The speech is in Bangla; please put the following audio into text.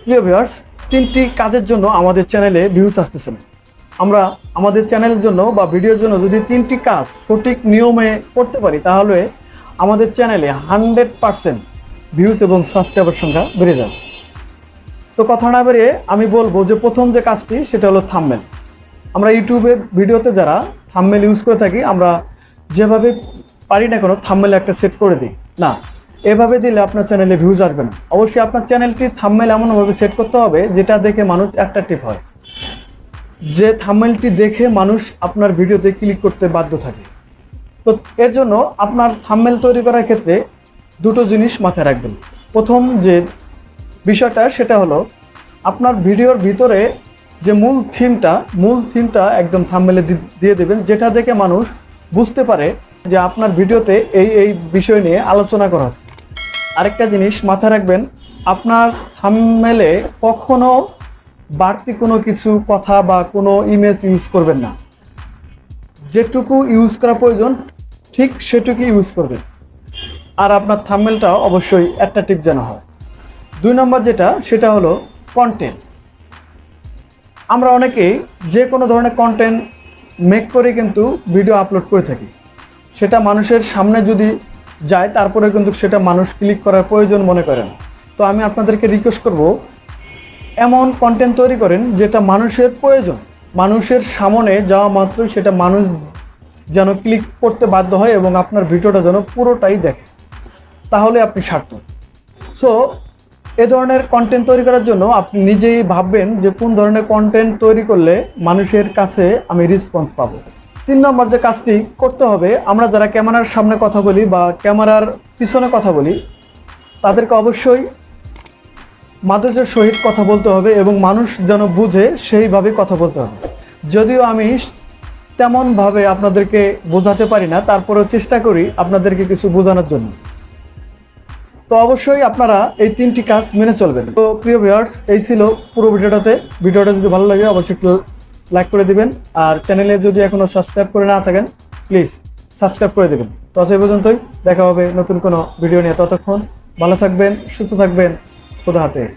প্রিয় ভিউয়ার্স, 3টি কাজের জন্য আমাদের চ্যানেলে ভিউজ আসতেছে না। আমরা আমাদের চ্যানেলের জন্য বা ভিডিওর জন্য যদি 3টি কাজ সঠিক নিয়মে করতে পারি, তাহলে আমাদের চ্যানেলে 100% ভিউজ এবং সাবস্ক্রাইবার সংখ্যা বেড়ে যাবে। তো কথা না বেরিয়ে আমি বলবো যে প্রথম যে কাজটি সেটা হলো থাম্বনেল। আমরা ইউটিউবের ভিডিওতে যারা থাম্বনেল ইউজ করে থাকি, আমরা যেভাবে পারি না কোনো থাম্বনেল একটা সেট করে দিই না, এভাবে দিলে আপনার চ্যানেলে ভিউজ আসবে না। অবশ্যই আপনার চ্যানেলটি থাম্বনেল এমনভাবে সেট করতে হবে যেটা দেখে মানুষ অ্যাট্রাকটিভ হয়, যে থাম্বনেলটি দেখে মানুষ আপনার ভিডিওতে ক্লিক করতে বাধ্য থাকে। তো এর জন্য আপনার থাম্বনেল তৈরি করার ক্ষেত্রে দুটো জিনিস মাথায় রাখবেন। প্রথম যে বিষয়টা সেটা হলো আপনার ভিডিওর ভিতরে যে মূল থিমটা একদম থাম্বনেলে দিয়ে দেবেন, যেটা দেখে মানুষ বুঝতে পারে যে আপনার ভিডিওতে এই বিষয় নিয়ে আলোচনা করা হচ্ছে। আরেকটা জিনিস মাথায় রাখবেন, আপনার থাম্বনেলে কখনো বাড়তি কোনো কিছু কথা বা কোনো ইমেজ ইউজ করবেন না। যেটুকু ইউজ করা প্রয়োজন ঠিক সেটুকু ইউজ করবেন। আর আপনার থাম্বনেলটা অবশ্যই অ্যাট্রাকটিভ যেন হয়। 2 নম্বর যেটা সেটা হলো কন্টেন্ট। আমরা অনেকেই যে কোনো ধরনের কন্টেন্ট মেক করে কিন্তু ভিডিও আপলোড করে থাকি। সেটা মানুষের সামনে যদি যায় তারপরে কিন্তু সেটা মানুষ ক্লিক করার প্রয়োজন মনে করে না। তো আমি আপনাদেরকে রিকোয়েস্ট করব, এমন কন্টেন্ট তৈরি করেন যেটা মানুষের প্রয়োজন, মানুষের সামনে যাওয়া মাত্রই সেটা মানুষ যেন ক্লিক করতে বাধ্য হয় এবং আপনার ভিডিওটা যেন পুরোটাই দেখে, তাহলে আপনি সার্থক। সো এ ধরনের কন্টেন্ট তৈরি করার জন্য আপনি নিজেই ভাববেন যে কোন ধরনের কন্টেন্ট তৈরি করলে মানুষের কাছে আমি রেসপন্স পাবো। 3 নম্বর যে কাজটি করতে হবে, আমরা যারা ক্যামেরার সামনে কথা বলি বা ক্যামেরার পিছনে কথা বলি, তাদেরকে অবশ্যই মাধুর্যের সহিত কথা বলতে হবে এবং মানুষ যেন বুঝে সেইভাবে কথা বলতে হবে। যদিও আমি তেমনভাবে আপনাদেরকে বোঝাতে পারি না, তারপরেও চেষ্টা করি আপনাদেরকে কিছু বোঝানোর জন্য। তো অবশ্যই আপনারা এই 3টি কাজ মেনে চলবেন। তো প্রিয় ভিউয়ার্স, এই ছিল পুরো ভিডিওটা যদি ভালো লাগে অবশ্যই লাইক করে দিবেন, আর চ্যানেলে যদি এখনো সাবস্ক্রাইব করে না থাকেন প্লিজ সাবস্ক্রাইব করে দেবেন। তো আজ এই পর্যন্তই, দেখা হবে নতুন কোনো ভিডিও নিয়ে। ততক্ষণ ভালো থাকবেন, সুস্থ থাকবেন, খোদা হাফেজ।